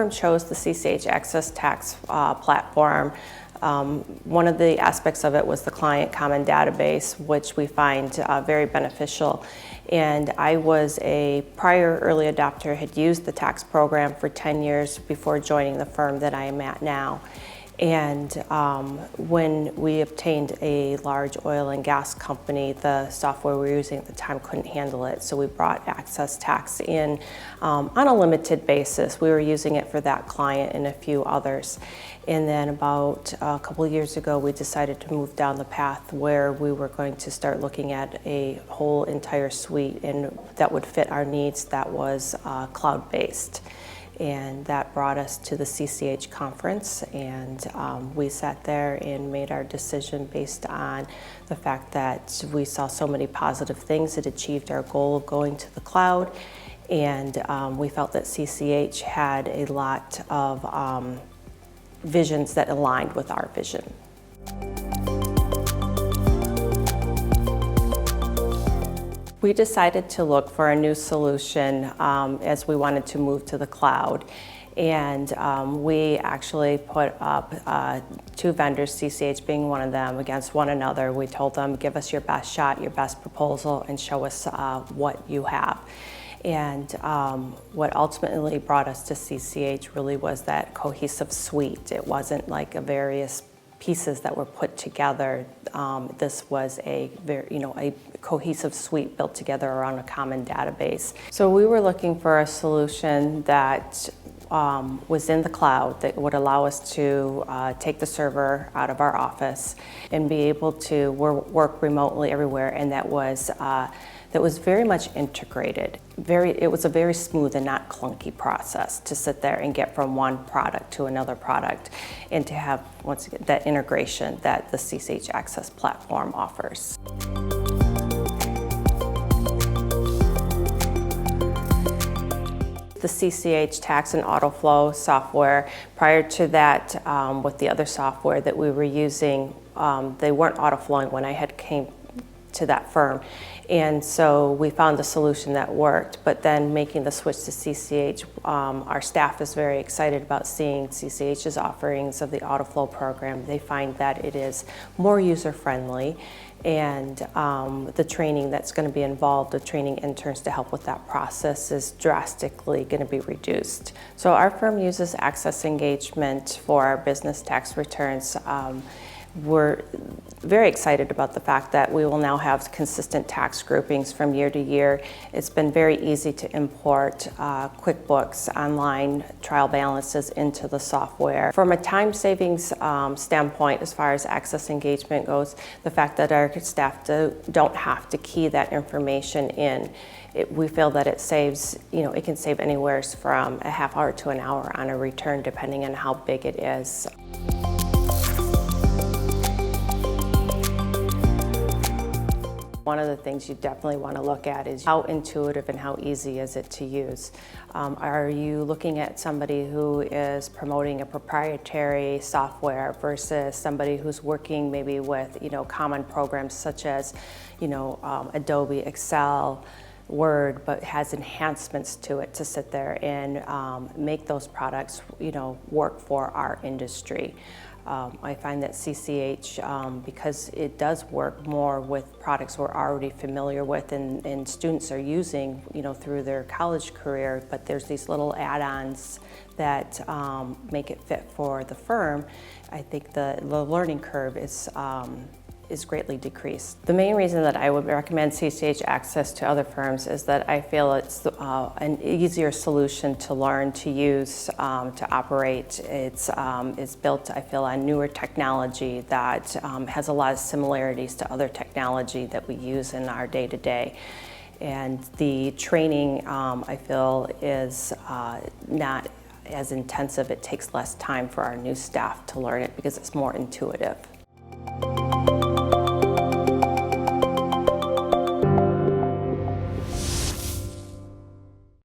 firm chose the CCH Axcess Tax platform, one of the aspects of it was the client common database, which we find very beneficial. And I was a prior early adopter, had used the tax program for 10 years before joining the firm that I am at now. And when we obtained a large oil and gas company, the software we were using at the time couldn't handle it. So we brought Axcess Tax in on a limited basis. We were using it for that client and a few others. And then about a couple of years ago, we decided to move down the path where we were going to start looking at a whole entire suite and that would fit our needs that was cloud-based. And that brought us to the CCH conference, and we sat there and made our decision based on the fact that we saw so many positive things. It achieved our goal of going to the cloud, and we felt that CCH had a lot of visions that aligned with our vision. We decided to look for a new solution as we wanted to move to the cloud. And we actually put up two vendors, CCH being one of them, against one another. We told them, give us your best shot, your best proposal, and show us what you have. And what ultimately brought us to CCH really was that cohesive suite. It wasn't like a various pieces that were put together. This was a a cohesive suite built together around a common database. So we were looking for a solution that was in the cloud that would allow us to take the server out of our office and be able to work remotely everywhere, and that was very much integrated. It was a very smooth and not clunky process to sit there and get from one product to another product, and to have, once again, that integration that the CCH Axcess platform offers. The CCH Tax and AutoFlow software, prior to that, with the other software that we were using, they weren't auto-flowing when I had came to that firm. And so we found a solution that worked, but then making the switch to CCH, our staff is very excited about seeing CCH's offerings of the AutoFlow program. They find that it is more user-friendly, and the training that's going to be involved, the training interns to help with that process, is drastically going to be reduced. So our firm uses Axcess Engagement for our business tax returns. We're very excited about the fact that we will now have consistent tax groupings from year to year. It's been very easy to import QuickBooks online trial balances into the software. From a time savings standpoint, as far as Axcess Engagement goes, the fact that our staff don't have to key that information in, we feel that it saves, it can save anywhere from a half hour to an hour on a return, depending on how big it is. One of the things you definitely want to look at is how intuitive and how easy is it to use. Are you looking at somebody who is promoting a proprietary software versus somebody who's working maybe with common programs such as Adobe, Excel, Word, but has enhancements to it to sit there and make those products work for our industry. I find that CCH, because it does work more with products we're already familiar with and students are using through their college career, but there's these little add-ons that make it fit for the firm. I think the learning curve is greatly decreased. The main reason that I would recommend CCH Axcess to other firms is that I feel it's an easier solution to learn, to use, to operate. It's built, I feel, on newer technology that has a lot of similarities to other technology that we use in our day-to-day. And the training, I feel, is not as intensive. It takes less time for our new staff to learn it because it's more intuitive.